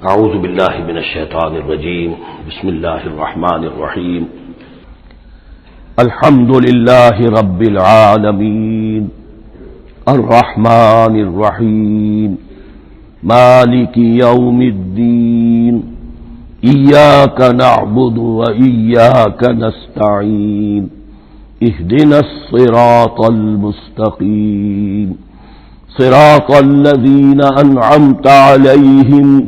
اعوذ باللہ من الشیطان الرجیم بسم اللہ الرحمن الرحیم الحمد للہ رب العالمین الرحمن الرحیم مالک یوم الدین ایاک نعبد و ایاک نستعین اہدنا الصراط المستقیم صراط الذین انعمت علیہم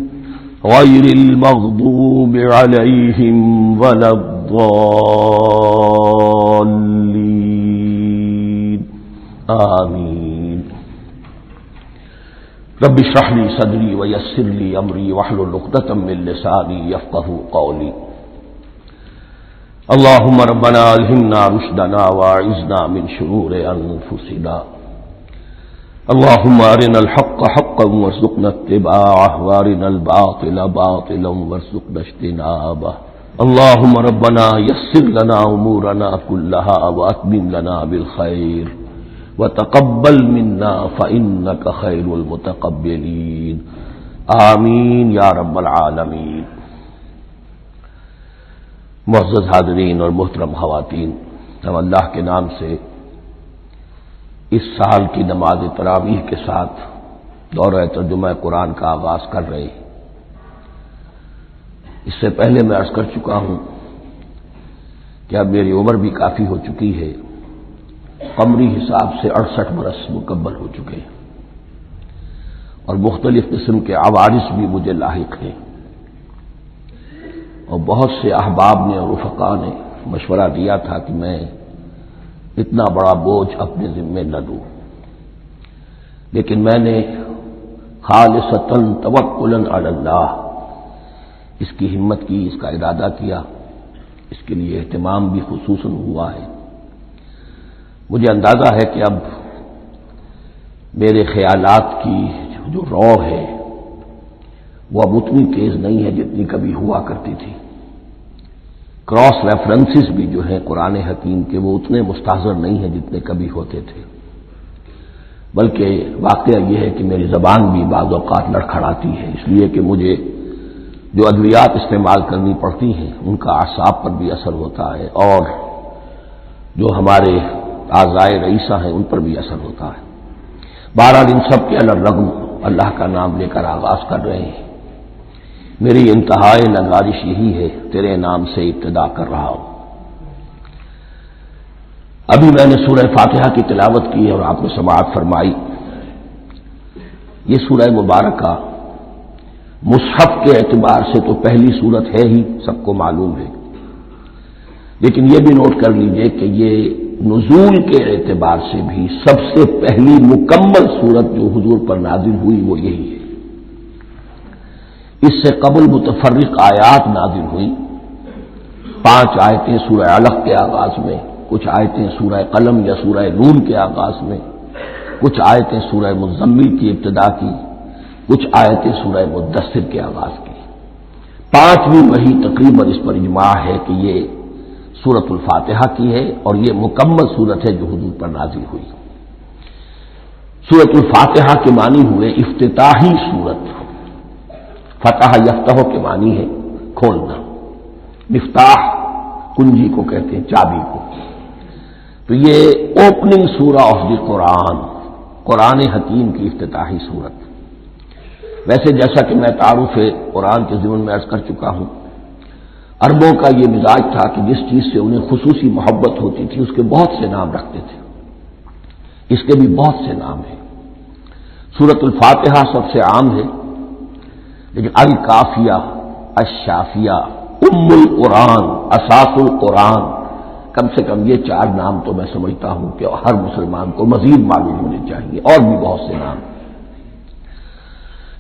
غیر المغضوب علیہم ولا الضالین آمین۔ رب اشرح لی صدری ویسر لی امری واحلل عقدۃ من لسانی یفقهوا قولی۔ اللهم ربنا الہمنا رشدنا واعذنا من شرور انفسنا، اللهم ارنا الحق حقا وارزقنا اتباعه وارنا الباطل باطلا وارزقنا اجتنابه، اللهم ربنا يسر لنا امورنا كلها واتمم لنا بالخير وتقبل منا فانك خير المتقبلين آمین یا رب العالمین۔ معزز حاضرین اور محترم خواتین، ہم اللہ کے نام سے اس سال کی نماز تراویح کے ساتھ دورہ ترجمہ قرآن کا آغاز کر رہے ہیں۔ اس سے پہلے میں عرض کر چکا ہوں کہ اب میری عمر بھی کافی ہو چکی ہے، قمری حساب سے 68 برس مکمل ہو چکے ہیں، اور مختلف قسم کے عوارض بھی مجھے لاحق ہیں، اور بہت سے احباب نے اور رفقاء نے مشورہ دیا تھا کہ میں اتنا بڑا بوجھ اپنے ذمے نہ لوں، لیکن میں نے خالصتاً توکلاً علی اللہ اس کی ہمت کی، اس کا ارادہ کیا، اس کے لیے اہتمام بھی خصوصاً ہوا ہے۔ مجھے اندازہ ہے کہ اب میرے خیالات کی جو رو ہے وہ اب اتنی تیز نہیں ہے جتنی کبھی ہوا کرتی تھی۔ کراس ریفرنسز بھی جو ہیں قرآن حکیم کے وہ اتنے مستحضر نہیں ہیں جتنے کبھی ہوتے تھے، بلکہ واقعہ یہ ہے کہ میری زبان بھی بعض اوقات لڑکھڑاتی ہے، اس لیے کہ مجھے جو ادویات استعمال کرنی پڑتی ہیں ان کا اعصاب پر بھی اثر ہوتا ہے، اور جو ہمارے اعضائے رئیسہ ہیں ان پر بھی اثر ہوتا ہے۔ بہرحال ان سب کے الرغم اللہ کا نام لے کر آغاز کر رہے ہیں۔ میری انتہائی نگارش یہی ہے، تیرے نام سے ابتدا کر رہا ہوں۔ ابھی میں نے سورہ فاتحہ کی تلاوت کی اور آپ کو سماعت فرمائی۔ یہ سورہ مبارکہ مصحف کے اعتبار سے تو پہلی سورت ہے ہی، سب کو معلوم ہے، لیکن یہ بھی نوٹ کر لیجئے کہ یہ نزول کے اعتبار سے بھی سب سے پہلی مکمل سورت جو حضور پر نازل ہوئی وہ یہی ہے۔ اس سے قبل متفرق آیات نازل ہوئی، 5 آیتیں سورہ علق کے آغاز میں، کچھ آیتیں سورہ قلم یا سورہ نون کے آغاز میں، کچھ آیتیں سورہ مزمل کی ابتدا کی، کچھ آیتیں سورہ مدثر کے آغاز کی۔ 5ویں وحی تقریباً اس پر اجماع ہے کہ یہ سورۃ الفاتحہ کی ہے، اور یہ مکمل سورت ہے جو حضور پر نازل ہوئی۔ سورۃ الفاتحہ کے معنی ہوئے افتتاحی سورت، فتح یفتح کے معنی ہے کھولنا، مفتاح کنجی کو کہتے ہیں، چابی کو۔ تو یہ اوپننگ سورہ آف دی قرآن، قرآن حکیم کی افتتاحی صورت۔ ویسے جیسا کہ میں تعارف قرآن کے ضمن میں عرض کر چکا ہوں، عربوں کا یہ مزاج تھا کہ جس چیز سے انہیں خصوصی محبت ہوتی تھی اس کے بہت سے نام رکھتے تھے، اس کے بھی بہت سے نام ہیں۔ سورۃ الفاتحہ سب سے عام ہے، لیکن الکافیہ، الشافیہ، ام القرآن، اساس القرآن، کم سے کم یہ 4 نام تو میں سمجھتا ہوں کہ ہر مسلمان کو مزید معلوم ہونے چاہیے، اور بھی بہت سے نام۔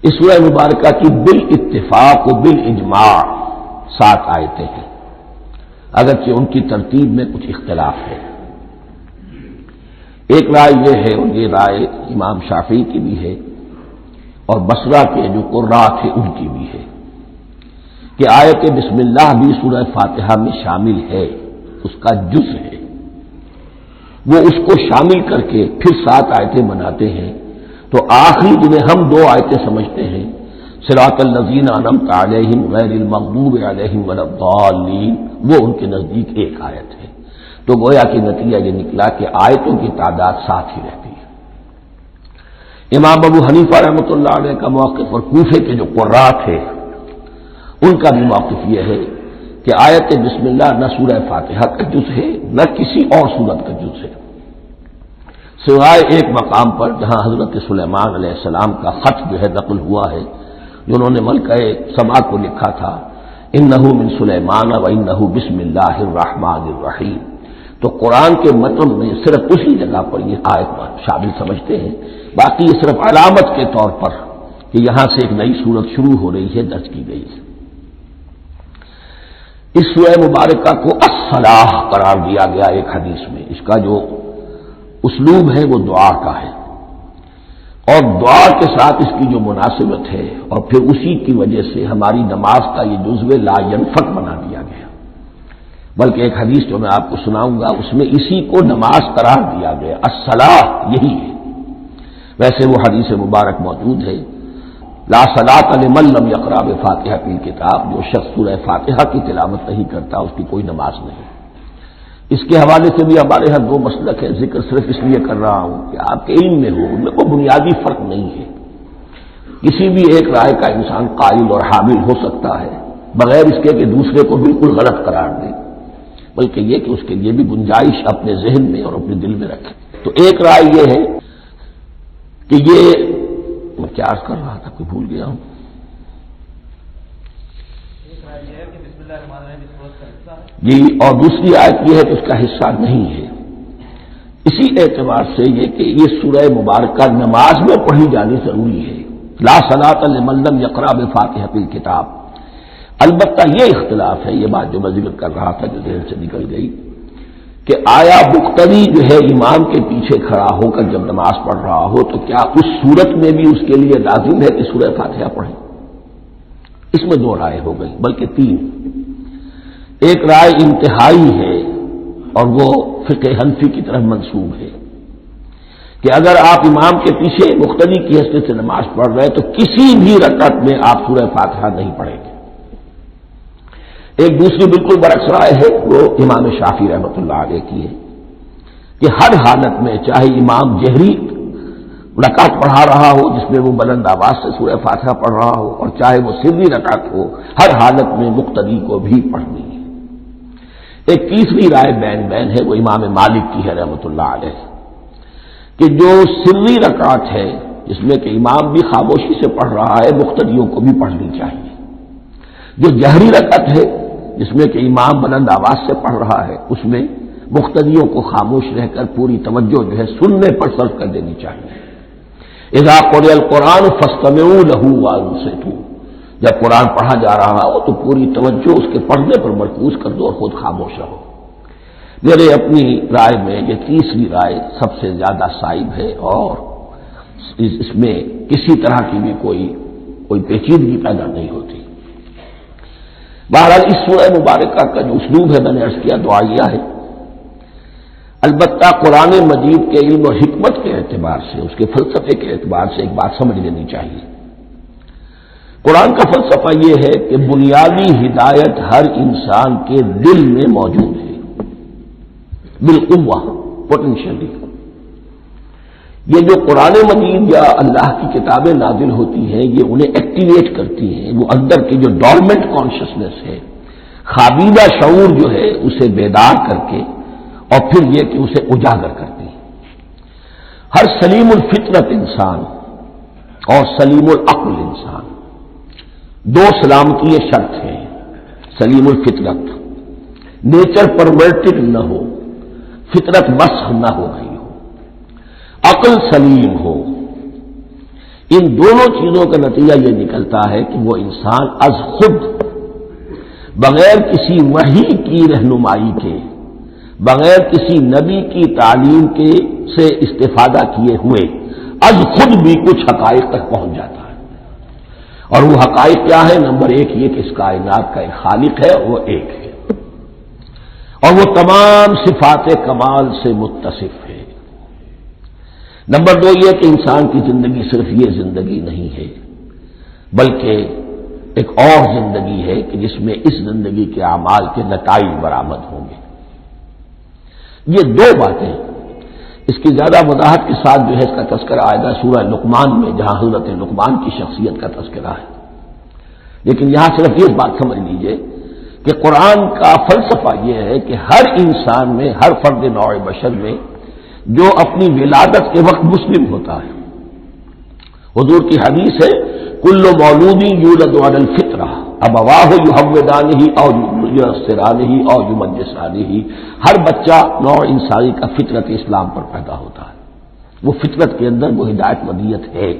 اس سورہ مبارکہ کی بالاتفاق و بالاجماع 7 آیتیں ہیں، اگرچہ ان کی ترتیب میں کچھ اختلاف ہے۔ ایک رائے یہ ہے، اور یہ رائے امام شافعی کی بھی ہے اور بصرہ کے جو قراء تھے ان کی بھی ہے، کہ آیت بسم اللہ بھی سورہ فاتحہ میں شامل ہے، اس کا جز ہے، وہ اس کو شامل کر کے پھر 7 آیتیں بناتے ہیں۔ تو آخری جنہیں ہم 2 آیتیں سمجھتے ہیں، صراط الذین انعمت علیہم غیر المغضوب علیہم ولا الضالین، وہ ان کے نزدیک ایک آیت ہے۔ تو گویا کہ نتیجہ یہ نکلا کہ آیتوں کی تعداد 7 ہی رہتی ہے۔ امام ابو حنیفہ رحمۃ اللہ علیہ کا موقف اور کوفے کے جو قراء تھے ان کا بھی موقف یہ ہے کہ آیت بسم اللہ نہ سورہ فاتحہ کا جز ہے نہ کسی اور سورت کا جز ہے، سوائے ایک مقام پر جہاں حضرت سلیمان علیہ السلام کا خط جو ہے نقل ہوا ہے، جنہوں نے ملکہ سبا کو لکھا تھا انہ من سلیمان و انہ بسم اللہ الرحمن الرحیم، تو قرآن کے متن میں صرف اسی جگہ پر یہ آیت شامل سمجھتے ہیں، باقی یہ صرف علامت کے طور پر کہ یہاں سے ایک نئی سورت شروع ہو رہی ہے درج کی گئی ہے۔ اس سورہ مبارکہ کو الصلاح قرار دیا گیا ایک حدیث میں، اس کا جو اسلوب ہے وہ دعا کا ہے، اور دعا کے ساتھ اس کی جو مناسبت ہے اور پھر اسی کی وجہ سے ہماری نماز کا یہ جزو لا ینفک بنا دیا گیا، بلکہ ایک حدیث جو میں آپ کو سناؤں گا اس میں اسی کو نماز قرار دیا گیا، الصلاح یہی ہے۔ ویسے وہ حدیث مبارک موجود ہے لا صلاۃ لمن لم یقرأ بفاتحۃ الکتاب، جو شخص سورہ فاتحہ کی تلاوت نہیں کرتا اس کی کوئی نماز نہیں۔ اس کے حوالے سے بھی ہمارے یہاں دو مسلک ہے، ذکر صرف اس لیے کر رہا ہوں کہ آپ کے علم میں ہو، ان میں کوئی بنیادی فرق نہیں ہے، کسی بھی ایک رائے کا انسان قائل اور حامل ہو سکتا ہے بغیر اس کے کہ دوسرے کو بالکل غلط قرار دے، بلکہ یہ کہ اس کے لیے بھی گنجائش اپنے ذہن میں اور اپنے دل میں رکھے۔ تو ایک رائے یہ ہے کہ یہ میں کیا عرض کر رہا تھا کوئی بھول گیا ہوں، جی، اور دوسری آیت یہ ہے کہ اس کا حصہ نہیں ہے۔ اسی اعتبار سے یہ کہ یہ سورہ مبارکہ نماز میں پڑھی جانی ضروری ہے، لا صلاۃ لمن لم یقرأ بفاتحۃ الکتاب۔ البتہ یہ اختلاف ہے، یہ بات جو میں ذکر کر رہا تھا جو ذہن سے نکل گئی، کہ آیا مقتدی جو ہے امام کے پیچھے کھڑا ہو کر جب نماز پڑھ رہا ہو تو کیا اس صورت میں بھی اس کے لیے لازم ہے کہ سورہ فاتحہ پڑھیں؟ اس میں دو رائے ہو گئی، بلکہ تین۔ ایک رائے انتہائی ہے اور وہ فقہ حنفی کی طرف منسوب ہے کہ اگر آپ امام کے پیچھے مقتدی کی حیثیت سے نماز پڑھ رہے تو کسی بھی رکعت میں آپ سورہ فاتحہ نہیں پڑھیں گے۔ ایک دوسری بالکل برعکس رائے ہے، وہ امام شافعی رحمۃ اللہ علیہ کی ہے کہ ہر حالت میں چاہے امام جہری رکعت پڑھا رہا ہو جس میں وہ بلند آواز سے سورہ فاتحہ پڑھ رہا ہو اور چاہے وہ سری رکعت ہو، ہر حالت میں مقتدی کو بھی پڑھنی ہے۔ ایک تیسری رائے بین بین ہے، وہ امام مالک کی ہے رحمۃ اللہ علیہ، کہ جو سری رکعت ہے جس میں کہ امام بھی خاموشی سے پڑھ رہا ہے مقتدیوں کو بھی پڑھنی چاہیے، جو جہری رکعت ہے جس میں کہ امام بلند آواز سے پڑھ رہا ہے اس میں مقتدیوں کو خاموش رہ کر پوری توجہ جو ہے سننے پر صرف کر دینی چاہیے۔ اذا قرئ القرآن فاستمعوا له وانصتوا، جب قرآن پڑھا جا رہا ہو تو پوری توجہ اس کے پڑھنے پر مرکوز کر دو اور خود خاموش رہو۔ میرے اپنی رائے میں یہ تیسری رائے سب سے زیادہ صائب ہے اور اس میں کسی طرح کی بھی کوئی پیچیدگی پیدا نہیں ہوتی۔ بہرحال اس سورہ مبارکہ کا جو اسلوب ہے میں نے عرض کیا دعائیہ ہے، البتہ قرآن مجید کے علم و حکمت کے اعتبار سے، اس کے فلسفے کے اعتبار سے ایک بات سمجھ لینی چاہیے۔ قرآن کا فلسفہ یہ ہے کہ بنیادی ہدایت ہر انسان کے دل میں موجود ہے، بالقوہ، پوٹینشلی۔ یہ جو قرآن مجید یا اللہ کی کتابیں نازل ہوتی ہیں یہ انہیں ایکٹیویٹ کرتی ہیں، وہ اندر کی جو ڈورمنٹ کانشسنس ہے، خوابیدہ شعور جو ہے اسے بیدار کر کے اور پھر یہ کہ اسے اجاگر کرتی ہیں۔ ہر سلیم الفطرت انسان اور سلیم العقل انسان، دو سلامتی شرط ہیں، سلیم الفطرت، نیچر پرورٹڈ نہ ہو، فطرت مسخ نہ ہو گئی ہو، عقل سلیم ہو۔ ان دونوں چیزوں کا نتیجہ یہ نکلتا ہے کہ وہ انسان از خود بغیر کسی وحی کی رہنمائی کے، بغیر کسی نبی کی تعلیم کے سے استفادہ کیے ہوئے از خود بھی کچھ حقائق تک پہنچ جاتا ہے۔ اور وہ حقائق کیا ہے؟ نمبر ایک یہ کہ اس کائنات کا ایک خالق ہے، وہ ایک ہے اور وہ تمام صفات کمال سے متصف ہے۔ نمبر دو یہ کہ انسان کی زندگی صرف یہ زندگی نہیں ہے، بلکہ ایک اور زندگی ہے کہ جس میں اس زندگی کے اعمال کے نتائج برآمد ہوں گے۔ یہ دو باتیں، اس کی زیادہ وضاحت کے ساتھ جو ہے اس کا تذکرہ آئے گا سورہ لقمان میں، جہاں حضرت لقمان کی شخصیت کا تذکرہ ہے۔ لیکن یہاں صرف یہ بات سمجھ لیجئے کہ قرآن کا فلسفہ یہ ہے کہ ہر انسان میں، ہر فرد نوع بشر میں جو اپنی ولادت کے وقت مسلم ہوتا ہے، حضور کی حدیث ہے کل مولود یولد علی الفطرہ ابواہ یحودانہ او ینصرانہ او یمجسانہ، ہر بچہ نوع انسانی کا فطرت اسلام پر پیدا ہوتا ہے، وہ فطرت کے اندر وہ ہدایت ودیت ہے۔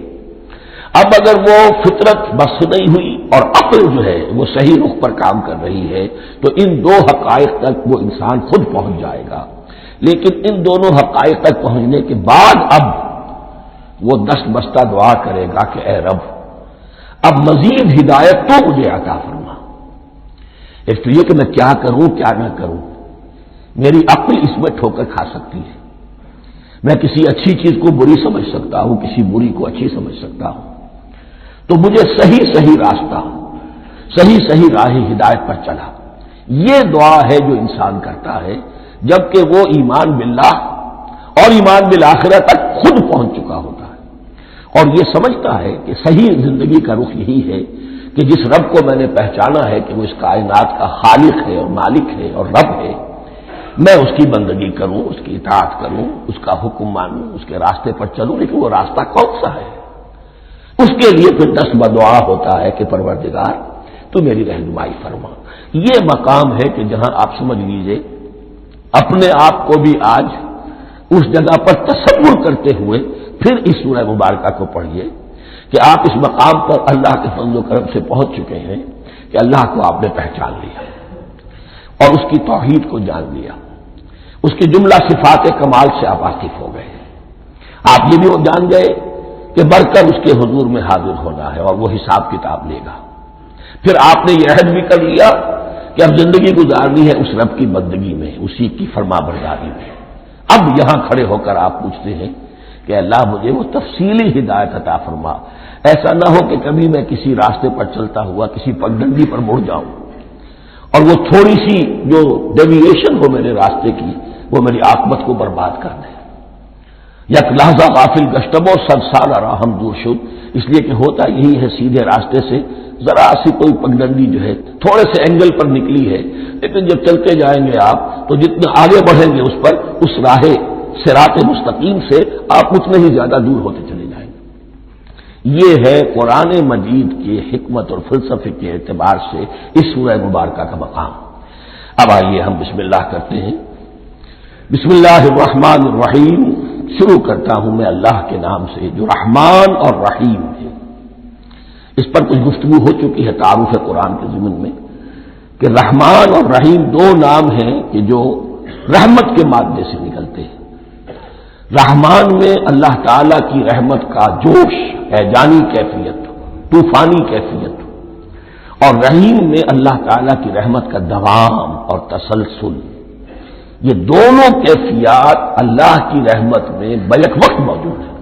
اب اگر وہ فطرت بس نہیں ہوئی اور عقل جو ہے وہ صحیح رخ پر کام کر رہی ہے تو ان دو حقائق تک وہ انسان خود پہنچ جائے گا۔ لیکن ان دونوں حقائق تک پہنچنے کے بعد اب وہ دست بستہ دعا کرے گا کہ اے رب اب مزید ہدایت تو مجھے عطا فرما۔ ایک تو یہ کہ میں کیا کروں کیا نہ کروں، میری عقل اس میں ٹھوکر کھا سکتی ہے، میں کسی اچھی چیز کو بری سمجھ سکتا ہوں، کسی بری کو اچھی سمجھ سکتا ہوں، تو مجھے صحیح راستہ، صحیح راہ ہدایت پر چلا۔ یہ دعا ہے جو انسان کرتا ہے جبکہ وہ ایمان باللہ اور ایمان بالآخرہ تک خود پہنچ چکا ہوتا ہے، اور یہ سمجھتا ہے کہ صحیح زندگی کا رخ یہی ہے کہ جس رب کو میں نے پہچانا ہے کہ وہ اس کائنات کا خالق ہے اور مالک ہے اور رب ہے، میں اس کی بندگی کروں، اس کی اطاعت کروں، اس کا حکم مانوں، اس کے راستے پر چلوں۔ لیکن وہ راستہ کون سا ہے؟ اس کے لیے پھر دست بدعا ہوتا ہے کہ پروردگار تو میری رہنمائی فرما۔ یہ مقام ہے کہ جہاں آپ سمجھ لیجئے اپنے آپ کو بھی آج اس جگہ پر تصور کرتے ہوئے پھر اس سورہ مبارکہ کو پڑھیے کہ آپ اس مقام پر اللہ کے فضل و کرم سے پہنچ چکے ہیں کہ اللہ کو آپ نے پہچان لیا اور اس کی توحید کو جان لیا، اس کی جملہ صفات کمال سے آپ واقف ہو گئے۔ آپ یہ بھی جان گئے کہ بڑھ کر اس کے حضور میں حاضر ہونا ہے اور وہ حساب کتاب لے گا۔ پھر آپ نے یہ عہد بھی کر لیا کہ اب زندگی گزارنی ہے اس رب کی بندگی میں، اسی کی فرما برداری میں۔ اب یہاں کھڑے ہو کر آپ پوچھتے ہیں کہ اللہ مجھے وہ تفصیلی ہدایت عطا فرما، ایسا نہ ہو کہ کبھی میں کسی راستے پر چلتا ہوا کسی پگڈنڈی پر مڑ جاؤں اور وہ تھوڑی سی جو ڈیویشن ہو میرے راستے کی وہ میری عاقبت کو برباد کر دے۔ یک لحظہ غافل گشتم و صد سال راہم دور شد، اس لیے کہ ہوتا یہی ہے سیدھے راستے سے ذرا سی کوئی پگڈنڈی جو ہے تھوڑے سے اینگل پر نکلی ہے، لیکن جب چلتے جائیں گے آپ تو جتنے آگے بڑھیں گے اس پر، اس راہ صراط مستقیم سے آپ اتنے ہی زیادہ دور ہوتے چلے جائیں گے۔ یہ ہے قرآن مجید کے حکمت اور فلسفے کے اعتبار سے اس سورہ مبارکہ کا مقام۔ اب آئیے ہم بسم اللہ کرتے ہیں۔ بسم اللہ الرحمن الرحیم، شروع کرتا ہوں میں اللہ کے نام سے جو رحمان اور رحیم ہے۔ اس پر کچھ گفتگو ہو چکی ہے تعارف قرآن کے ضمن میں کہ رحمان اور رحیم دو نام ہیں کہ جو رحمت کے مادے سے نکلتے ہیں۔ رحمان میں اللہ تعالی کی رحمت کا جوش، ہیجانی کیفیت، طوفانی کیفیت، اور رحیم میں اللہ تعالی کی رحمت کا دوام اور تسلسل۔ یہ دونوں کیفیات اللہ کی رحمت میں بیک وقت موجود ہیں،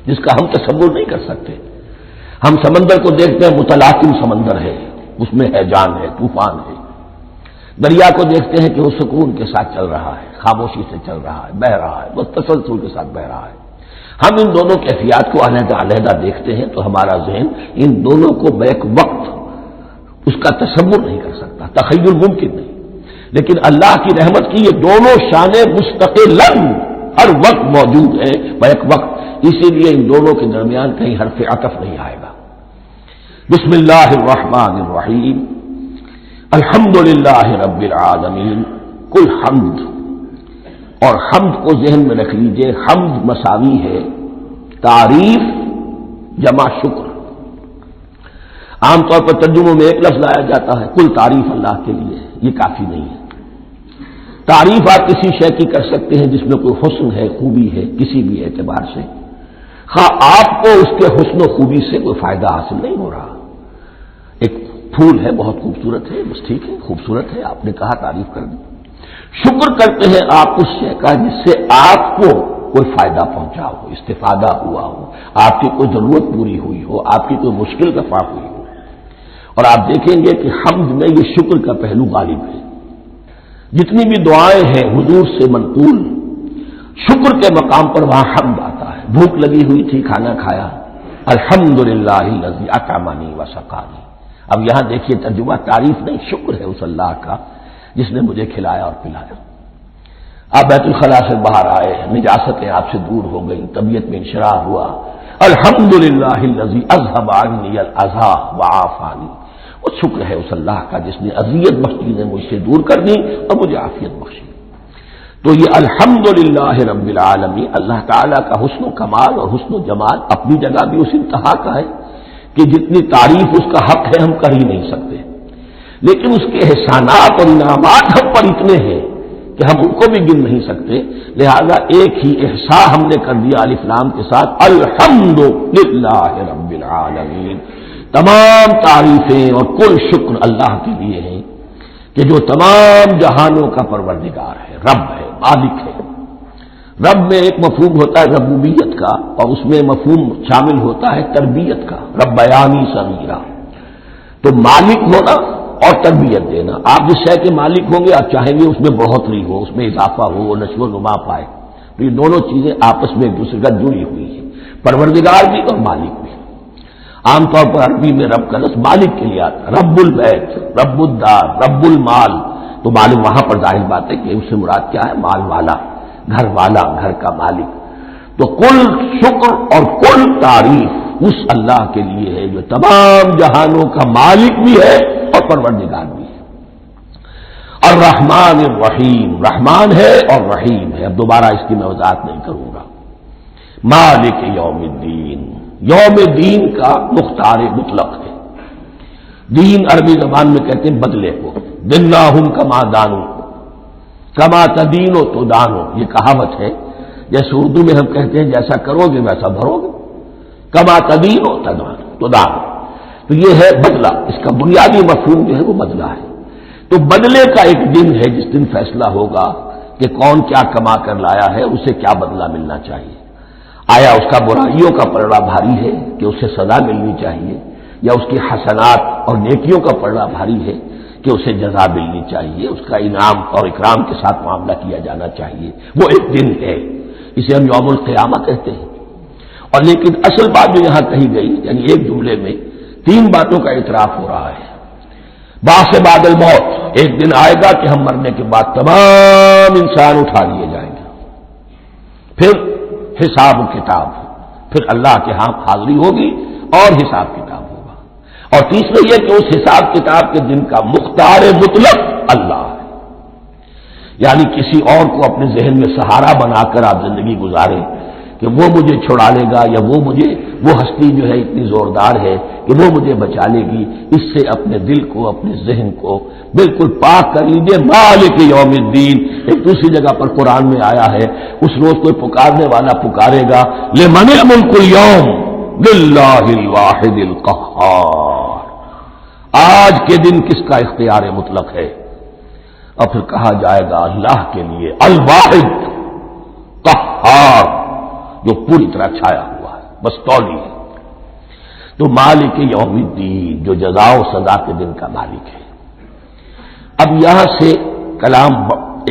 جس کا ہم تصور نہیں کر سکتے۔ ہم سمندر کو دیکھتے ہیں متلاطم سمندر ہے، اس میں ہیجان ہے، طوفان ہے۔ دریا کو دیکھتے ہیں کہ وہ سکون کے ساتھ چل رہا ہے، خاموشی سے چل رہا ہے، بہہ رہا ہے، وہ تسلسل کے ساتھ بہہ رہا ہے۔ ہم ان دونوں کیفیات کو علیحدہ علیحدہ دیکھتے ہیں تو ہمارا ذہن ان دونوں کو بیک وقت اس کا تصور نہیں کر سکتا، تخیل ممکن نہیں۔ لیکن اللہ کی رحمت کی یہ دونوں شانیں مستقلاً ہر وقت موجود ہیں بیک وقت، اسی لیے ان دونوں کے درمیان کہیں حرف عطف نہیں آئے گا۔ بسم اللہ الرحمن الرحیم، الحمد للہ رب العالمین، کل حمد، اور حمد کو ذہن میں رکھ لیجئے، حمد مساوی ہے تعریف جمع شکر۔ عام طور پر ترجموں میں ایک لفظ لایا جاتا ہے، کل تعریف اللہ کے لیے، یہ کافی نہیں ہے۔ تعریف آپ کسی شے کی کر سکتے ہیں جس میں کوئی حسن ہے، خوبی ہے، کسی بھی اعتبار سے، ہاں آپ کو اس کے حسن و خوبی سے کوئی فائدہ حاصل نہیں ہو رہا۔ ایک پھول ہے، بہت خوبصورت ہے، بس ٹھیک ہے، خوبصورت ہے، آپ نے کہا تعریف کر دی۔ شکر کرتے ہیں آپ اس شے کا جس سے آپ کو کوئی فائدہ پہنچا ہو، استفادہ ہوا ہو، آپ کی کوئی ضرورت پوری ہوئی ہو، آپ کی کوئی مشکل رفع ہوئی ہو۔ اور آپ دیکھیں گے کہ حمد میں یہ شکر کا پہلو غالب ہے۔ جتنی بھی دعائیں ہیں حضور سے منقول، شکر کے مقام پر وہاں حمد آتا ہے۔ بھوک لگی ہوئی تھی، کھانا کھایا، الحمدللہ الذی اطعمنی وسقانی۔ اب یہاں دیکھیے ترجمہ تعریف نہیں، شکر ہے اس اللہ کا جس نے مجھے کھلایا اور پلایا۔ آپ بیت الخلاء سے باہر آئے، نجاستیں آپ سے دور ہو گئی، طبیعت میں انشراح ہوا، الحمدللہ الذی اذھب عنی الاذی وعافانی۔ وہ شکر ہے اس اللہ کا جس نے اذیت بخش چیزیں مجھ سے دور کر دی اور مجھے عافیت بخشی۔ تو یہ الحمدللہ رب العالمین اللہ تعالیٰ کا حسن و کمال اور حسن و جمال اپنی جگہ بھی اس انتہا کا ہے کہ جتنی تعریف اس کا حق ہے ہم کر ہی نہیں سکتے، لیکن اس کے احسانات اور انعامات ہم پر اتنے ہیں کہ ہم ان کو بھی گن نہیں سکتے۔ لہذا ایک ہی احساء ہم نے کر دیا الف لام کے ساتھ، الحمدللہ رب العالمین۔ تمام تعریفیں اور کل شکر اللہ کے لیے ہیں کہ جو تمام جہانوں کا پروردگار ہے، رب ہے، مالک ہے۔ رب میں ایک مفہوم ہوتا ہے ربوبیت کا، اور اس میں مفہوم شامل ہوتا ہے تربیت کا، ربیانی صغیرہ۔ تو مالک ہونا اور تربیت دینا، آپ جس شے کے مالک ہوں گے آپ چاہیں گے اس میں بڑھوتری ہو، اس میں اضافہ ہو، وہ نشو و نما پائے۔ تو یہ دونوں چیزیں آپس میں ایک دوسرے کا جڑی ہوئی ہیں، پروردگار بھی اور مالک بھی۔ عام طور پر عربی میں رب کا لفظ مالک کے لیے آتا ہے، رب البیت، رب الدار، رب المال۔ تو معلوم وہاں پر ظاہر بات ہے کہ اس سے مراد کیا ہے، مال والا، گھر والا، گھر کا مالک۔ تو کل شکر اور کل تعریف اس اللہ کے لیے ہے جو تمام جہانوں کا مالک بھی ہے اور پروردگار بھی ہے۔ الرحمن الرحیم، رحمان ہے اور رحیم ہے۔ اب دوبارہ اس کی میں وضاحت نہیں کروں گا۔ مالک یوم الدین، یوم دین کا مختار مطلق ہے۔ دین عربی زبان میں کہتے ہیں بدلے کو، دناہم کما دانو، کما تدینو تو دانو، یہ کہاوت ہے۔ جیسے اردو میں ہم کہتے ہیں جیسا کرو گے ویسا بھرو گے، کما تدینو تو دانو، تو یہ ہے بدلہ۔ اس کا بنیادی مفہوم جو ہے وہ بدلہ ہے۔ تو بدلے کا ایک دن ہے جس دن فیصلہ ہوگا کہ کون کیا کما کر لایا ہے، اسے کیا بدلہ ملنا چاہیے۔ آیا اس کا برائیوں کا پلڑا بھاری ہے کہ اسے سزا ملنی چاہیے، یا اس کی حسنات اور نیکیوں کا پلڑا بھاری ہے کہ اسے جزا ملنی چاہیے، اس کا انعام اور اکرام کے ساتھ معاملہ کیا جانا چاہیے۔ وہ ایک دن ہے، اسے ہم یوم القیامہ کہتے ہیں۔ اور لیکن اصل بات جو یہاں کہی گئی، یعنی ایک جملے میں تین باتوں کا اعتراف ہو رہا ہے۔ بعث بعد الموت، ایک دن آئے گا کہ ہم مرنے کے بعد تمام انسان اٹھا لیے جائیں گے، پھر حساب و کتاب، پھر اللہ کے ہاں حاضری ہوگی اور حساب کتاب ہوگا۔ اور تیسرا یہ کہ اس حساب کتاب کے دن کا مختار مطلق اللہ ہے، یعنی کسی اور کو اپنے ذہن میں سہارا بنا کر آپ زندگی گزاریں کہ وہ مجھے چھڑا لے گا، یا وہ ہستی جو ہے اتنی زوردار ہے کہ وہ مجھے بچا لے گی، اس سے اپنے دل کو، اپنے ذہن کو بالکل پاک کر لیجیے۔ مالک یوم الدین، ایک دوسری جگہ پر قرآن میں آیا ہے، اس روز کوئی پکارنے والا پکارے گا، لمن الملک اليوم للہ الواحد القہار، آج کے دن کس کا اختیار مطلق ہے؟ اور پھر کہا جائے گا اللہ کے لیے، الواحد قہار، جو پوری طرح چھایا ہوا ہے، بس تولی ہے۔ تو مالک یوم الدین، جو جزا و سزا کے دن کا مالک ہے۔ اب یہاں سے کلام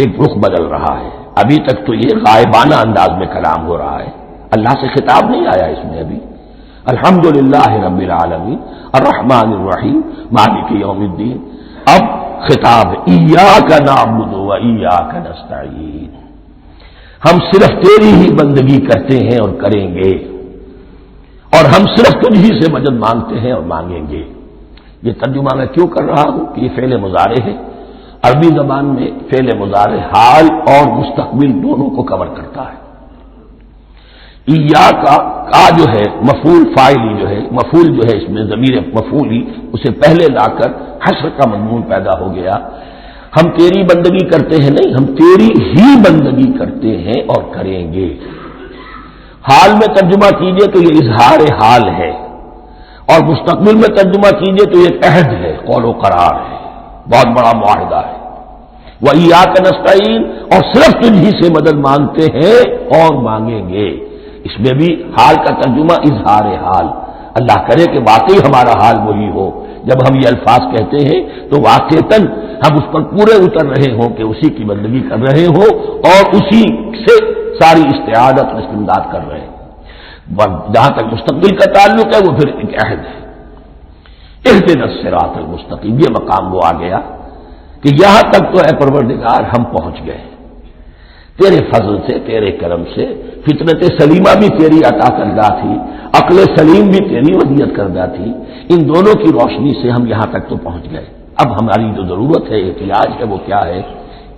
ایک رخ بدل رہا ہے۔ ابھی تک تو یہ غائبانہ انداز میں کلام ہو رہا ہے، اللہ سے خطاب نہیں آیا اس میں ابھی۔ الحمدللہ رب العالمین الرحمن الرحیم مالک یوم الدین۔ اب خطاب ایاک نعبد و ایاک نستعین، ہم صرف تیری ہی بندگی کرتے ہیں اور کریں گے، اور ہم صرف تجھ ہی سے مدد مانگتے ہیں اور مانگیں گے۔ یہ ترجمہ میں کیوں کر رہا ہوں کہ یہ فعل مضارع ہے۔ عربی زبان میں فعل مضارع حال اور مستقبل دونوں کو کور کرتا ہے۔ ایاک کا جو ہے مفعول فاعلی جو ہے، مفعول جو ہے اس میں ضمیر مفعولی، اسے پہلے لا کر حشر کا مضمون پیدا ہو گیا۔ ہم تیری بندگی کرتے ہیں نہیں، ہم تیری ہی بندگی کرتے ہیں اور کریں گے۔ حال میں ترجمہ کیجئے تو یہ اظہار حال ہے، اور مستقبل میں ترجمہ کیجئے تو یہ عہد ہے، قول و قرار ہے، بہت بڑا معاہدہ ہے۔ وَإِيَّاكَ نَسْتَعِينُ، اور صرف تجھی سے مدد مانگتے ہیں اور مانگیں گے۔ اس میں بھی حال کا ترجمہ اظہار حال، اللہ کرے کہ واقعی ہمارا حال وہی ہو، جب ہم یہ الفاظ کہتے ہیں تو واقعتاً ہم اس پر پورے اتر رہے ہوں کہ اسی کی بندگی کر رہے ہوں اور اسی سے ساری استعانت اور استمداد کر رہے ہیں۔ جہاں تک مستقبل کا تعلق ہے وہ پھر ایک عہد ہے، اہدنا الصراط المستقیم، یہ مقام وہ آ گیا کہ یہاں تک تو اے پروردگار ہم پہنچ گئے تیرے فضل سے، تیرے کرم سے، فطرت سلیمہ بھی تیری عطا کردہ تھی، عقل سلیم بھی تیری ودیت کردہ تھی، ان دونوں کی روشنی سے ہم یہاں تک تو پہنچ گئے۔ اب ہماری جو ضرورت ہے، احتیاج ہے، وہ کیا ہے؟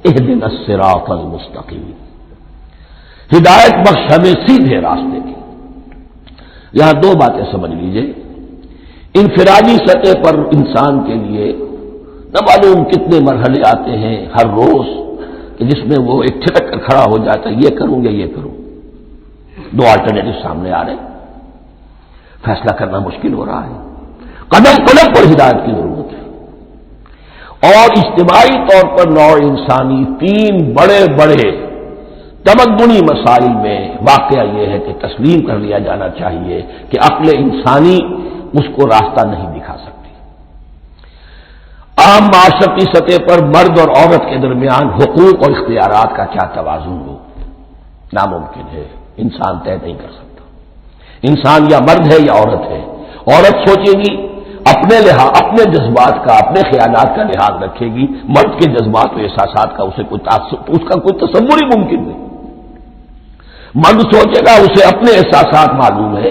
اہدنا الصراط المستقیم، ہدایت بخش ہمیں سیدھے راستے کی۔ یہاں دو باتیں سمجھ لیجئے، انفرادی سطح پر انسان کے لیے نہ معلوم کتنے مرحلے آتے ہیں ہر روز کہ جس میں وہ ایک ٹھٹک کر کھڑا ہو جاتا ہے، یہ کروں یا یہ کروں، دو آلٹرنیٹو سامنے آ رہے ہیں، فیصلہ کرنا مشکل ہو رہا ہے، قدم قدم پر ہدایت کی ضرورت ہے۔ اور اجتماعی طور پر نوع انسانی تین بڑے بڑے تمدنی مسائل میں واقعہ یہ ہے کہ تسلیم کر لیا جانا چاہیے کہ عقل انسانی اس کو راستہ نہیں دکھا سکتی۔ عام معاشرتی سطح پر مرد اور عورت کے درمیان حقوق اور اختیارات کا کیا توازن ہو، ناممکن ہے، انسان طے نہیں کر سکتا۔ انسان یا مرد ہے یا عورت ہے، عورت سوچے گی اپنے جذبات کا، اپنے خیالات کا لحاظ رکھے گی، مرد کے جذبات و احساسات کا اس کا کوئی تصور ہی ممکن نہیں۔ مرد سوچے گا اسے اپنے احساسات معلوم ہے،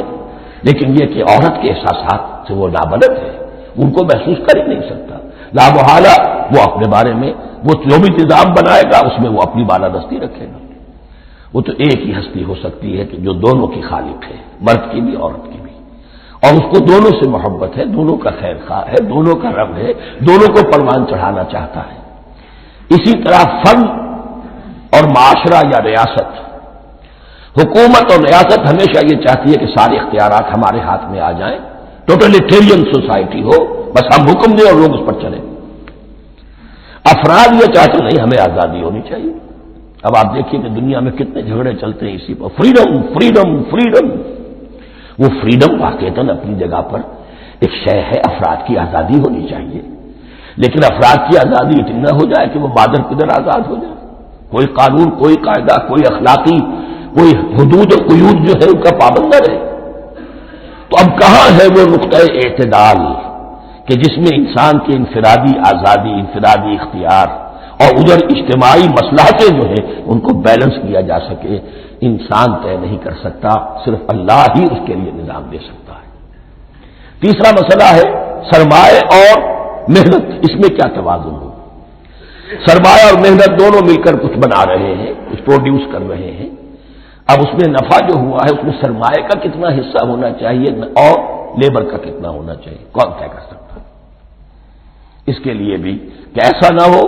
لیکن یہ کہ عورت کے احساسات سے وہ نابلد ہے، ان کو محسوس کر ہی نہیں سکتا، لا محالہ وہ اپنے بارے میں وہ جو بھی نظام بنائے گا اس میں وہ اپنی بالادستی رکھے گا۔ وہ تو ایک ہی ہستی ہو سکتی ہے کہ جو دونوں کی خالق ہے، مرد کی بھی عورت کی بھی، اور اس کو دونوں سے محبت ہے، دونوں کا خیر خواہ ہے، دونوں کا رب ہے، دونوں کو پروان چڑھانا چاہتا ہے۔ اسی طرح فن اور معاشرہ یا ریاست، حکومت اور ریاست ہمیشہ یہ چاہتی ہے کہ سارے اختیارات ہمارے ہاتھ میں آ جائیں، ٹوٹلیٹیرین سوسائٹی ہو، بس ہم حکم دیں اور لوگ اس پر چلیں۔ افراد یہ چاہتے نہیں، ہمیں آزادی ہونی چاہیے۔ اب آپ دیکھیے کہ دنیا میں کتنے جھگڑے چلتے ہیں اسی پر، فریڈم فریڈم فریڈم۔ وہ فریڈم واقعتاً اپنی جگہ پر ایک شے ہے، افراد کی آزادی ہونی چاہیے، لیکن افراد کی آزادی اتنی نہ ہو جائے کہ وہ مادر پدر آزاد ہو جائے، کوئی قانون، کوئی قاعدہ، کوئی اخلاقی کوئی حدود و قیود جو ہے ان کا پابند نہ رہے۔ تو اب کہاں ہے وہ نقطۂ اعتدال کہ جس میں انسان کی انفرادی آزادی، انفرادی اختیار اور ادھر اجتماعی مصلحتیں جو ہیں ان کو بیلنس کیا جا سکے؟ انسان طے نہیں کر سکتا، صرف اللہ ہی اس کے لیے نظام دے سکتا ہے۔ تیسرا مسئلہ ہے سرمایہ اور محنت، اس میں کیا توازن ہو؟ سرمایہ اور محنت دونوں مل کر کچھ بنا رہے ہیں، کچھ پروڈیوس کر رہے ہیں۔ اب اس میں نفع جو ہوا ہے اس میں سرمایہ کا کتنا حصہ ہونا چاہیے اور لیبر کا کتنا ہونا چاہیے، کون طے کر سکتا ہے؟ اس کے لیے بھی کہ ایسا نہ ہو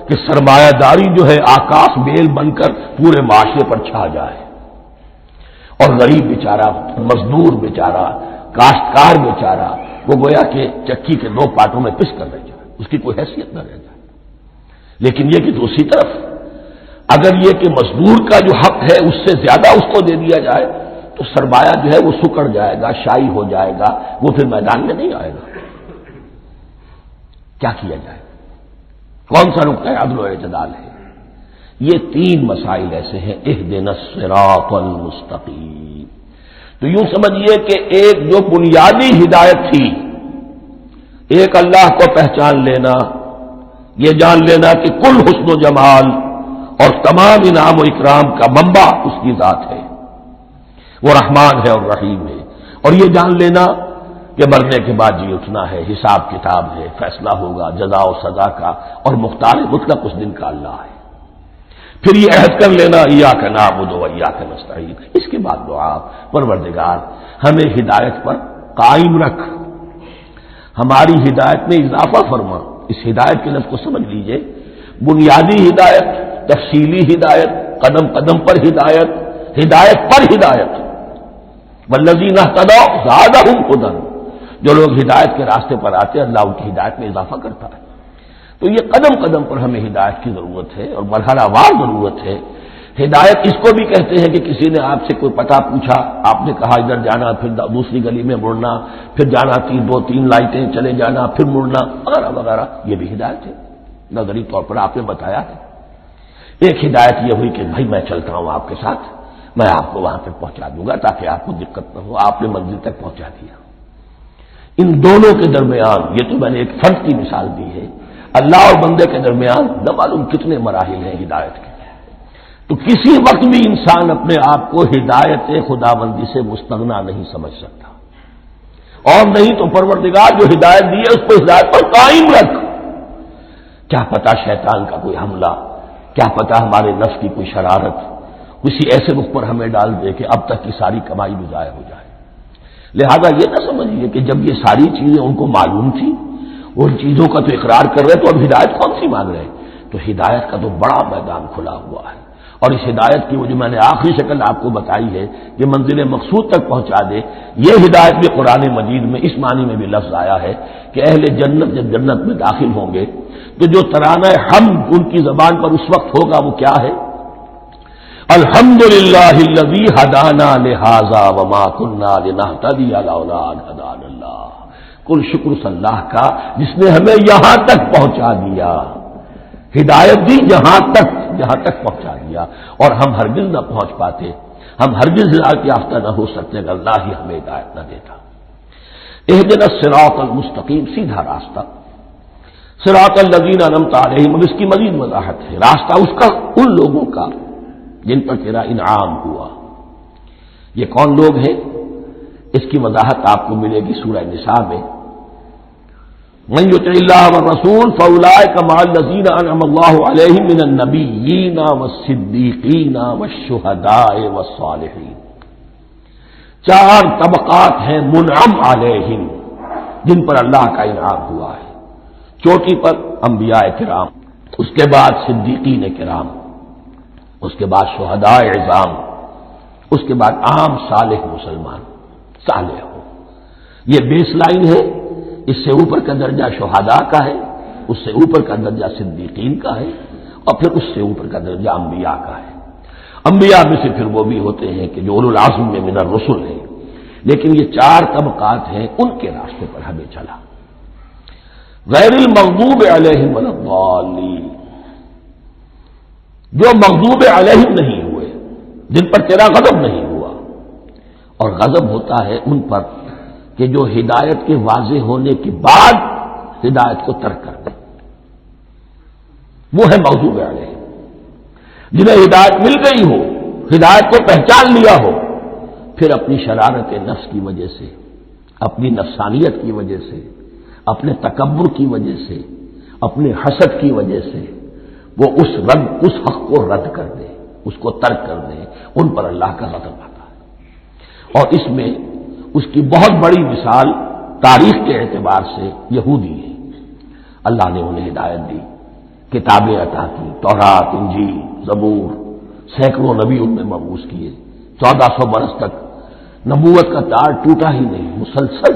کہ سرمایہ داری جو ہے آکاش بیل بن کر پورے معاشرے پر چھا جائے اور غریب بیچارہ، مزدور بیچارہ، کاشتکار بیچارہ وہ گویا کہ چکی کے دو پارٹوں میں پس کر رہ جائے، اس کی کوئی حیثیت نہ رہ جائے۔ لیکن یہ کہ دوسری طرف اگر یہ کہ مزدور کا جو حق ہے اس سے زیادہ اس کو دے دیا جائے تو سرمایہ جو ہے وہ سکڑ جائے گا، شائی ہو جائے گا، وہ پھر میدان میں نہیں آئے گا۔ کیا کیا جائے؟ کون سا نقطہ عدل و اعتدال ہے؟ یہ تین مسائل ایسے ہیں، اہدنا الصراط المستقیم۔ تو یوں سمجھیے کہ ایک جو بنیادی ہدایت تھی، ایک اللہ کو پہچان لینا، یہ جان لینا کہ کل حسن و جمال اور تمام انعام و اکرام کا منبع اس کی ذات ہے، وہ رحمان ہے اور رحیم ہے، اور یہ جان لینا کہ مرنے کے بعد جی اٹھنا ہے، حساب کتاب ہے، فیصلہ ہوگا جزا و سزا کا، اور مختار مطلق اس دن کا اللہ ہے۔ پھر یہ عہد کر لینا ایاک نعبد و ایاک نستعین۔ اس کے بعد دعا، پروردگار ہمیں ہدایت پر قائم رکھ، ہماری ہدایت میں اضافہ فرما۔ اس ہدایت کے لفظ کو سمجھ لیجئے، بنیادی ہدایت، تفصیلی ہدایت، قدم قدم پر ہدایت، ہدایت پر ہدایت۔ والذین اہتدوا زادہم ھدی، جو لوگ ہدایت کے راستے پر آتے ہیں اللہ ان کی ہدایت میں اضافہ کرتا ہے۔ تو یہ قدم قدم پر ہمیں ہدایت کی ضرورت ہے اور مرحلہ وار ضرورت ہے۔ ہدایت اس کو بھی کہتے ہیں کہ کسی نے آپ سے کوئی پتہ پوچھا، آپ نے کہا ادھر جانا، پھر دوسری گلی میں مڑنا، پھر جانا 2-3 لائٹیں چلے جانا، پھر مڑنا وغیرہ وغیرہ، یہ بھی ہدایت ہے، نظری طور پر آپ نے بتایا ہے۔ ایک ہدایت یہ ہوئی کہ بھائی میں چلتا ہوں آپ کے ساتھ، میں آپ کو وہاں پہ پہنچا دوں گا تاکہ آپ کو دقت نہ ہو، آپ نے منزل تک پہنچا دیا۔ ان دونوں کے درمیان، یہ تو میں نے ایک فرد کی مثال دی ہے، اللہ اور بندے کے درمیان نہ معلوم کتنے مراحل ہیں ہدایت کے۔ تو کسی وقت بھی انسان اپنے آپ کو ہدایت خداوندی سے مستغنا نہیں سمجھ سکتا، اور نہیں تو پروردگار جو ہدایت دی ہے اس کو ہدایت پر قائم رکھ۔ کیا پتا شیطان کا کوئی حملہ، کیا پتا ہمارے نفس کی کوئی شرارت کسی ایسے رخ پر ہمیں ڈال دے کہ اب تک کی ساری کمائی بھی ضائع ہو جائے۔ لہذا یہ نہ سمجھیے کہ جب یہ ساری چیزیں ان کو معلوم تھی، ان چیزوں کا تو اقرار کر رہے تو اب ہدایت کون سی مانگ رہے؟ تو ہدایت کا تو بڑا میدان کھلا ہوا ہے، اور اس ہدایت کی وہ جو میں نے آخری شکل آپ کو بتائی ہے کہ منزل مقصود تک پہنچا دے، یہ ہدایت بھی قرآن مجید میں اس معنی میں بھی لفظ آیا ہے کہ اہل جنت جب جنت میں داخل ہوں گے تو جو ترانہ حمد ان کی زبان پر اس وقت ہوگا وہ کیا ہے؟ الحمدللہ الذی ہدانا لہذا وما کنا لنہتدی لولا ان ہدانا اللہ۔ کل شکر اللہ کا جس نے ہمیں یہاں تک پہنچا دیا، ہدایت دی جہاں تک پہنچا دیا، اور ہم ہرگز نہ پہنچ پاتے، ہم ہرگز ہدایت یافتہ نہ ہو سکتے اگر اللہ ہی ہمیں ہدایت نہ دیتا۔ اہدنا الصراط المستقیم، سیدھا راستہ، صراط الذین انعمت علیہم، اب اس کی مزید وضاحت ہے، راستہ اس کا ان لوگوں کا جن پر تیرا انعام ہوا۔ یہ کون لوگ ہیں؟ اس کی وضاحت آپ کو ملے گی سورہ نساء میں، من یطع اللہ والرسول فاولئک مع الذین انعم اللہ علیہم من النبیین والصدیقین والشہداء والصالحین۔ 4 طبقات ہیں منعم علیہم جن پر اللہ کا انعام ہوا ہے۔ چوٹی پر انبیاء کرام، اس کے بعد صدیقین کرام، اس کے بعد شہداء عظام، اس کے بعد عام صالح مسلمان، صالح ہو۔ یہ بیس لائن ہے، اس سے اوپر کا درجہ شہداء کا ہے، اس سے اوپر کا درجہ صدیقین کا ہے، اور پھر اس سے اوپر کا درجہ انبیاء کا ہے۔ انبیاء میں سے پھر وہ بھی ہوتے ہیں کہ جو اولو العزم میں من الرسل ہیں، لیکن یہ 4 طبقات ہیں، ان کے راستے پر ہمیں چلا۔ غیر المغضوب علیہم ولا الضالین، جو مغضوب علیہم نہیں ہوئے، جن پر تیرا غضب نہیں ہوا، اور غضب ہوتا ہے ان پر کہ جو ہدایت کے واضح ہونے کے بعد ہدایت کو ترک کر دیں، وہ ہے مغضوب علیہم۔ جنہیں ہدایت مل گئی ہو، ہدایت کو پہچان لیا ہو، پھر اپنی شرارت نفس کی وجہ سے، اپنی نفسانیت کی وجہ سے، اپنے تکبر کی وجہ سے، اپنے حسد کی وجہ سے وہ اس حق کو رد کر دے، اس کو ترک کر دے، ان پر اللہ کا غضب آتا ہے۔ اور اس میں اس کی بہت بڑی مثال تاریخ کے اعتبار سے یہودی ہے۔ اللہ نے انہیں ہدایت دی، کتابیں عطا کی، تورات، انجیل، زبور، سینکڑوں نبی ان میں مبعوث کیے، 1400 برس تک نبوت کا تار ٹوٹا ہی نہیں، مسلسل۔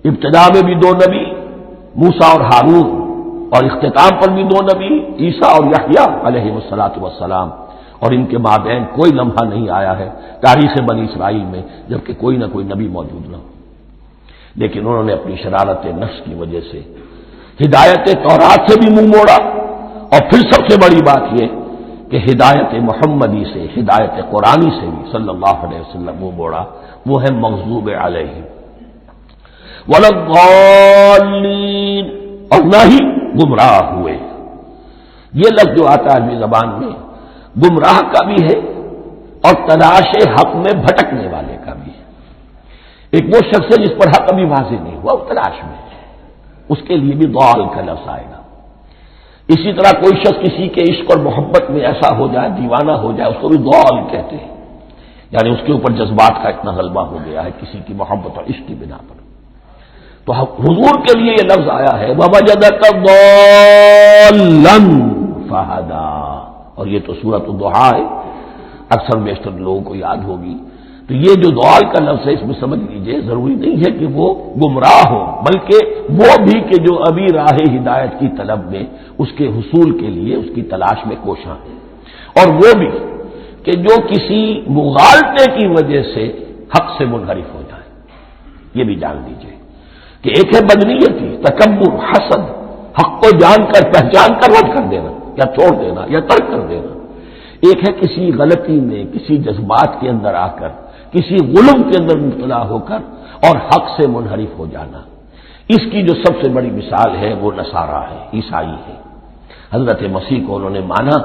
ابتدا میں بھی 2 نبی، موسیٰ اور ہارون، اور اختتام پر بھی 2 نبی، عیسیٰ اور یحییٰ علیہ الصلاۃ والسلام، اور ان کے مابین کوئی لمحہ نہیں آیا ہے تاریخ بنی اسرائیل میں جبکہ کوئی نہ کوئی نبی موجود نہ ہو، لیکن انہوں نے اپنی شرارت نفس کی وجہ سے ہدایت تورات سے بھی منہ موڑا، اور پھر سب سے بڑی بات یہ کہ ہدایت محمدی سے، ہدایت قرآنی سے بھی صلی اللہ علیہ وسلم منہ موڑا، وہ ہے مغضوب علیہم ولا الضالین، اور نہ ہی گمراہ ہوئے۔ یہ لفظ جو آتا ہے عربی زبان میں گمراہ کا بھی ہے اور تلاش حق میں بھٹکنے والے کا بھی ہے۔ ایک وہ شخص ہے جس پر حق ابھی واضح نہیں ہوا، وہ تلاش میں ہے، اس کے لیے بھی ضال کا لفظ آئے گا۔ اسی طرح کوئی شخص کسی کے عشق اور محبت میں ایسا ہو جائے، دیوانہ ہو جائے، اس کو بھی ضال کہتے ہیں، یعنی اس کے اوپر جذبات کا اتنا غلبہ ہو گیا ہے کسی کی محبت اور عشق کی بنا پر۔ تو حضور کے لیے یہ لفظ آیا ہے وَوَجَدَكَ ضَالًّا فَهَدَىٰ، اور یہ تو سورۃ الضحیٰ ہے، اکثر بیشتر لوگوں کو یاد ہوگی۔ تو یہ جو ضلال کا لفظ ہے اس میں سمجھ لیجئے ضروری نہیں ہے کہ وہ گمراہ ہو، بلکہ وہ بھی کہ جو ابھی راہ ہدایت کی طلب میں اس کے حصول کے لیے اس کی تلاش میں کوشاں ہے، اور وہ بھی کہ جو کسی مغالطے کی وجہ سے حق سے منحرف ہو جائے۔ یہ بھی جان لیجئے کہ ایک ہے بدنیتی، تکبر، حسد، حق کو جان کر پہچان کر رد کر دینا یا چھوڑ دینا یا ترک کر دینا، ایک ہے کسی غلطی میں کسی جذبات کے اندر آ کر کسی غلم کے اندر مبتلا ہو کر اور حق سے منحرف ہو جانا۔ اس کی جو سب سے بڑی مثال ہے وہ نصارہ ہے، عیسائی ہے۔ حضرت مسیح کو انہوں نے مانا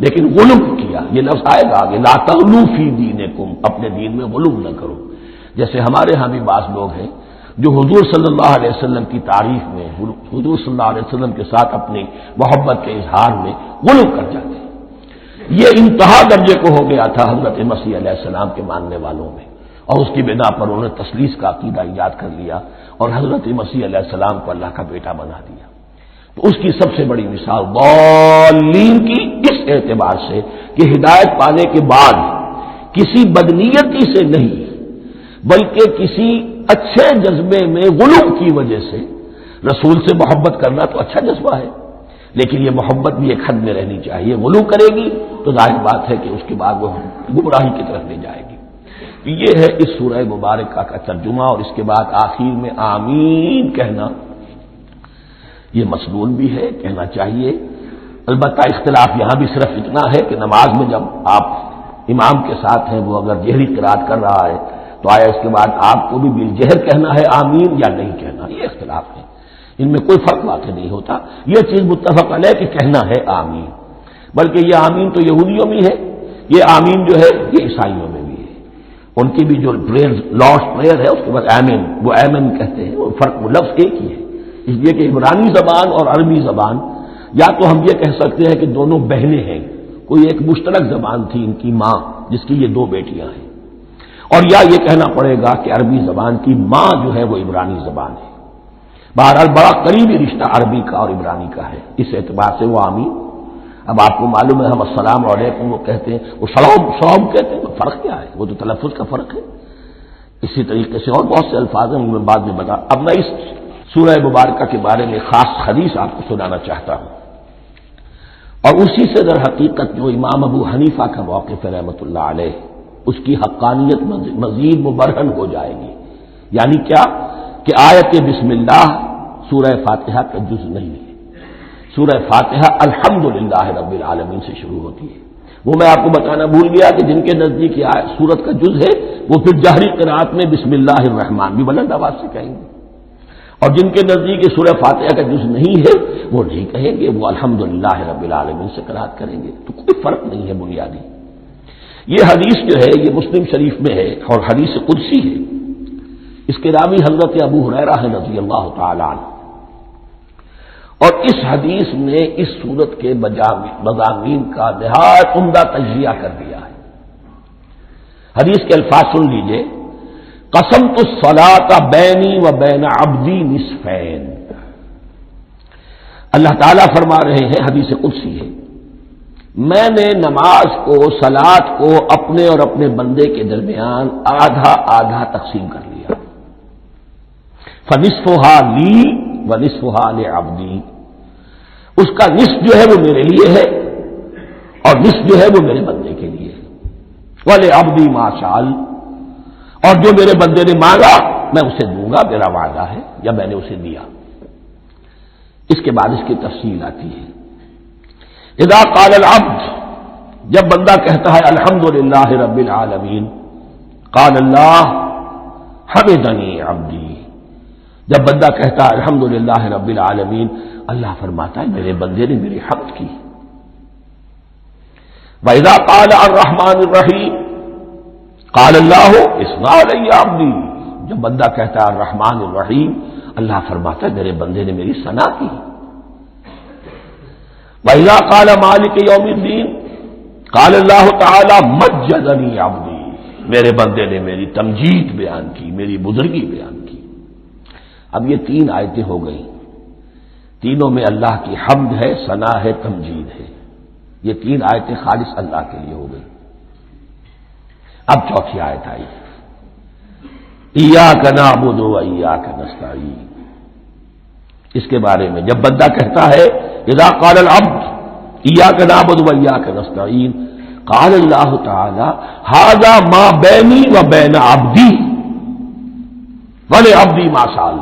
لیکن غلم کیا، یہ لفظ آئے گا آگے، لا تغلوا فی دینکم، اپنے دین میں غلم نہ کرو۔ جیسے ہمارے ہاں بھی بعض لوگ ہیں جو حضور صلی اللہ علیہ وسلم کی تعریف میں، حضور صلی اللہ علیہ وسلم کے ساتھ اپنی محبت کے اظہار میں غلم کر جاتے ہیں۔ یہ انتہا درجے کو ہو گیا تھا حضرت مسیح علیہ السلام کے ماننے والوں میں، اور اس کی بنا پر انہوں نے تثلیث کا عقیدہ ایجاد کر لیا اور حضرت مسیح علیہ السلام کو اللہ کا بیٹا بنا دیا۔ تو اس کی سب سے بڑی مثال ضالین کی اس اعتبار سے کہ ہدایت پانے کے بعد کسی بدنیتی سے نہیں بلکہ کسی اچھے جذبے میں غلو کی وجہ سے، رسول سے محبت کرنا تو اچھا جذبہ ہے لیکن یہ محبت بھی ایک حد میں رہنی چاہیے، غلو کرے گی تو ظاہر بات ہے کہ اس کے بعد وہ گمراہی کی طرف لے جائے گی۔ یہ ہے اس سورہ مبارکہ کا ترجمہ، اور اس کے بعد آخر میں آمین کہنا یہ مسنون بھی ہے، کہنا چاہیے۔ البتہ اختلاف یہاں بھی صرف اتنا ہے کہ نماز میں جب آپ امام کے ساتھ ہیں، وہ اگر جہری قرات کر رہا ہے تو آیا اس کے بعد آپ کو بھی بالجہر کہنا ہے آمین یا نہیں کہنا، یہ اختلاف ہے، ان میں کوئی فرق واقع نہیں ہوتا۔ یہ چیز متفق علیہ کہ کہنا ہے آمین، بلکہ یہ آمین تو یہودیوں میں ہے، یہ آمین جو ہے یہ عیسائیوں میں بھی ہے، ان کی بھی جو لارڈ پریئر ہے اس کے بعد آمین، وہ آمین کہتے ہیں، وہ فرق وہ لفظ ایک ہی ہے، اس لیے کہ عبرانی زبان اور عربی زبان یا تو ہم یہ کہہ سکتے ہیں کہ دونوں بہنیں ہیں، کوئی ایک مشترک زبان تھی ان کی ماں جس کی یہ دو بیٹیاں ہیں، اور یا یہ کہنا پڑے گا کہ عربی زبان کی ماں جو ہے وہ عبرانی زبان ہے۔ بہرحال بڑا قریبی رشتہ عربی کا اور عبرانی کا ہے، اس اعتبار سے وہ آمین۔ اب آپ کو معلوم ہے ہم السلام علیکم وہ کہتے ہیں، وہ سلام کہتے ہیں، فرق کیا ہے؟ وہ تو تلفظ کا فرق ہے۔ اسی طریقے سے اور بہت سے الفاظ ہیں، میں بعد میں بتا۔ اب میں اس سورہ مبارکہ کے بارے میں خاص حدیث آپ کو سنانا چاہتا ہوں، اور اسی سے در حقیقت جو امام ابو حنیفہ کا موقف ہے رحمۃ اللہ علیہ، اس کی حقانیت مزید مبرہن ہو جائے گی۔ یعنی کیا کہ آیت بسم اللہ سورہ فاتحہ کا جز نہیں ہے، سورہ فاتحہ الحمدللہ رب العالمین سے شروع ہوتی ہے۔ وہ میں آپ کو بتانا بھول گیا کہ جن کے نزدیک سورت کا جز ہے وہ پھر جہری قرات میں بسم اللہ الرحمن بھی بلند آواز سے کہیں گے، اور جن کے نزدیک سورہ فاتحہ کا جز نہیں ہے وہ نہیں کہیں گے، وہ الحمدللہ رب العالمین سے قرات کریں گے۔ تو کوئی فرق نہیں ہے بنیادی۔ یہ حدیث جو ہے یہ مسلم شریف میں ہے اور حدیث قدسی ہے، اس کے راوی حضرت ابو ہریرہ ہے رضی اللہ تعالی عنہ، اور اس حدیث نے اس صورت کے مضامین کا نہایت عمدہ تجزیہ کر دیا ہے۔ حدیث کے الفاظ سن لیجئے، قسمت الصلاۃ بینی و بین عبدی نصفین، اللہ تعالیٰ فرما رہے ہیں، حدیث قدسی ہے، میں نے نماز کو، صلاۃ کو اپنے اور اپنے بندے کے درمیان آدھا آدھا تقسیم کر لیا، فنصفھا لی ونصفھا لعبدی، اس کا نصف جو ہے وہ میرے لیے ہے اور نصف جو ہے وہ میرے بندے کے لیے ہے، ولعبدی ما سأل، اور جو میرے بندے نے مانگا میں اسے دوں گا، میرا وعدہ ہے یا میں نے اسے دیا۔ اس کے بعد اس کی تفصیل آتی ہے، اذا قال العبد، جب بندہ کہتا ہے الحمدللہ رب العالمین، قال اللہ حمدنی عبدی، جب بندہ کہتا ہے الحمدللہ رب العالمین، اللہ فرماتا ہے میرے بندے نے میری حمد کی۔ وَإِذَا قَالَ الرَّحْمَٰنِ الرَّحِيمِ قَالَ اللَّهُ اثْنَىٰ عَلَيَّ عَبْدِي، جب بندہ کہتا ہے الرحمن الرحیم، اللہ فرماتا ہے میرے بندے نے میری ثنا کی۔ وَإِذَا قَالَ مَالِكِ يَوْمِ الدِّينِ قَالَ اللَّهُ تَعَالَىٰ مَجَّدَنِي عَبْدِي، میرے بندے نے میری تمجید بیان کی، میری بزرگی بیان کی۔ اب یہ تین آیتیں ہو گئیں، تینوں میں اللہ کی حمد ہے، ثنا ہے، تمجید ہے، یہ تین آیتیں خالص اللہ کے لیے ہو گئی۔ اب چوتھی آیت آئی، ایاک نعبد و ایاک نستعین۔ اس کے بارے میں جب بندہ کہتا ہے اذا قال العبد ایاک نعبد و ایاک نستعین، قال اللہ تعالی ھذا ما بینی و بین عبدی ولعبدی ما سأل،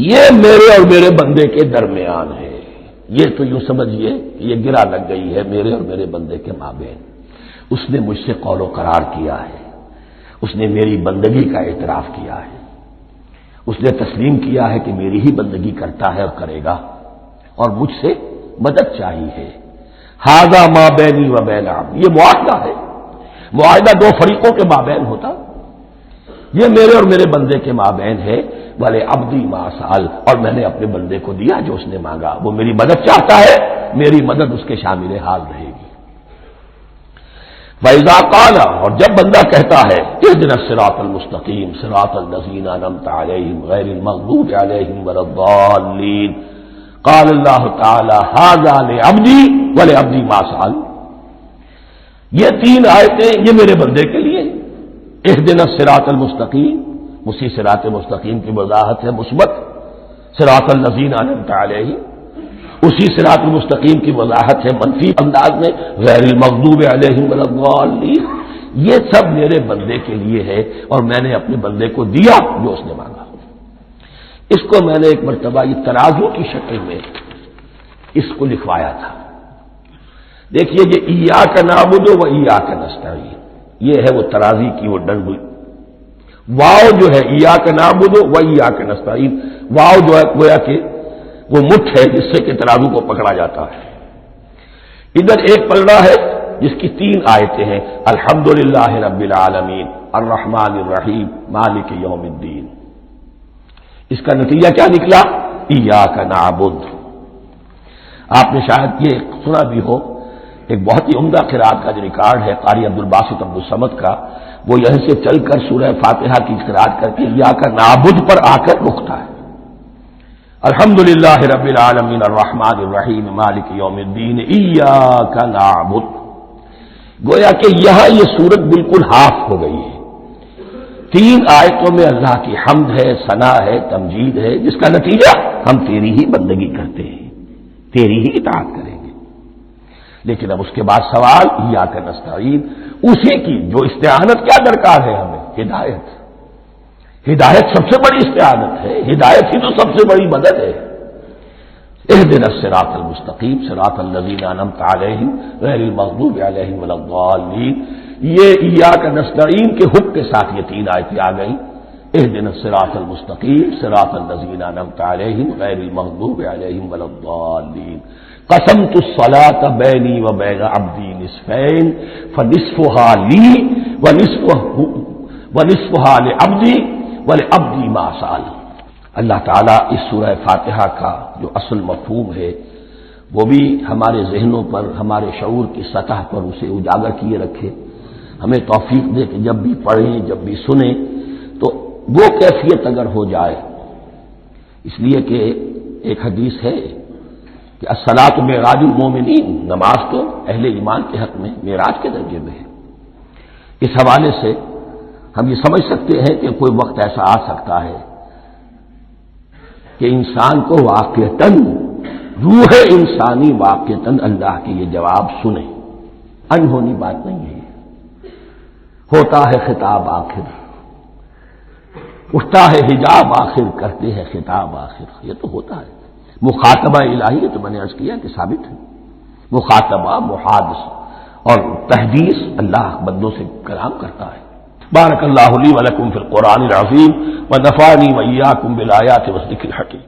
یہ میرے اور میرے بندے کے درمیان ہے۔ یہ تو یوں سمجھیے یہ گرا لگ گئی ہے میرے اور میرے بندے کے مابین۔ اس نے مجھ سے قول و قرار کیا ہے، اس نے میری بندگی کا اعتراف کیا ہے، اس نے تسلیم کیا ہے کہ میری ہی بندگی کرتا ہے اور کرے گا، اور مجھ سے مدد چاہیے ہے۔ ھذا ما بینی و بین عبدی، یہ معاہدہ ہے، معاہدہ دو فریقوں کے مابین ہوتا، یہ میرے اور میرے بندے کے مابین ہے۔ بھلے عبدی ما سأل، اور میں نے اپنے بندے کو دیا جو اس نے مانگا، وہ میری مدد چاہتا ہے، میری مدد اس کے شامل حال رہے گی۔ وَإِذَا قَالَ، اور جب بندہ کہتا ہے اهْدِنَا الصِّرَاطَ الْمُسْتَقِيمَ صِرَاطَ الَّذِينَ أَنْعَمْتَ عَلَيْهِمْ غَيْرِ الْمَغْضُوبِ عَلَيْهِمْ وَلَا الضَّالِّينَ، قال اللہ تعالی ھذا لعبدی ولعبدی ما سأل، یہ تین آیتیں یہ میرے بندے کے لیے، اهْدِنَا الصِّرَاطَ الْمُسْتَقِيمَ، اسی صراط مستقیم کی وضاحت ہے مثبت، صراط الذین انعمت علیہم، اسی صراط المستقیم کی وضاحت ہے منفی انداز میں، غیر المغضوب علیہم ولا الضالین، یہ سب میرے بندے کے لیے ہے اور میں نے اپنے بندے کو دیا جو اس نے مانگا۔ اس کو میں نے ایک مرتبہ یہ ترازو کی شکل میں اس کو لکھوایا تھا۔ دیکھیے یہ ایاک نعبد و ایاک نستعین، یہ ہے وہ ترازی کی وہ ڈنڈ، واو جو ہے ایاک نعبد و ایاک نستعین، واو جو ہے گویا کہ وہ مٹھ ہے جس سے کہ ترازو کو پکڑا جاتا ہے۔ ادھر ایک پلڑا ہے جس کی تین آیتیں ہیں، الحمدللہ رب العالمین الرحمن الرحیم مالک یوم الدین۔ اس کا نتیجہ کیا نکلا؟ ایاک نعبد۔ آپ نے شاید یہ سنا بھی ہو، ایک بہت ہی عمدہ قرات کا جو ریکارڈ ہے قاری عبدالباسط عبدالصمد کا، وہ یہیں سے چل کر سورہ فاتحہ کی قرات کر کے ایاک نعبد پر آ کر رکتا ہے، الحمدللہ رب العالمین الرحمن الرحیم مالک یوم الدین ایاک نعبد۔ گویا کہ یہاں یہ صورت بالکل ہاف ہو گئی ہے، تین آیتوں میں اللہ کی حمد ہے، ثنا ہے، تمجید ہے، جس کا نتیجہ ہم تیری ہی بندگی کرتے ہیں، تیری ہی اطاعت کریں گے۔ لیکن اب اس کے بعد سوال ایاک نستعین، اسی کی جو استعانت کیا درکار ہے ہمیں؟ ہدایت، ہدایت سب سے بڑی استعانت ہے، ہدایت ہی تو سب سے بڑی مدد ہے۔ اهدنا الصراط المستقیم صراط الذین انعمت علیہم غیر المغضوب علیہم ولا الضالین، یہ ایاک نستعین کے حکم کے ساتھ یہ تین آیتیں آ گئیں، اهدنا الصراط المستقیم صراط الذین انعمت علیہم غیر المغضوب علیہم ولا الضالین، قسمت الصلاۃ بینی و بین عبدی نصفین فنصفها لی ونصفها لعبدی ولعبدی ما سأل۔ اللہ تعالیٰ اس سورہ فاتحہ کا جو اصل مفہوم ہے وہ بھی ہمارے ذہنوں پر، ہمارے شعور کی سطح پر اسے اجاگر کیے رکھے، ہمیں توفیق دے کہ جب بھی پڑھیں، جب بھی سنیں تو وہ کیفیت اگر ہو جائے، اس لیے کہ ایک حدیث ہے کہ الصلاۃ معراج المومنین، نماز تو اہل ایمان کے حق میں معراج کے درجے میں ہے۔ اس حوالے سے ہم یہ سمجھ سکتے ہیں کہ کوئی وقت ایسا آ سکتا ہے کہ انسان کو واقعتاً، روح انسانی واقعتاً اللہ کے یہ جواب سنے، انہونی بات نہیں ہے، ہوتا ہے خطاب آخر، اٹھتا ہے حجاب آخر، کرتے ہیں خطاب آخر، یہ تو ہوتا ہے مخاطبہ الہی، تو میں نے عرض کیا کہ ثابت ہے، مخاطبہ، محادث اور تحدیث اللہ بندوں سے کلام کرتا ہے۔ بارک اللہ لی و لکم فی القرآن العظیم ونفعنی و ایاکم بالآیات والذکر الحکیم۔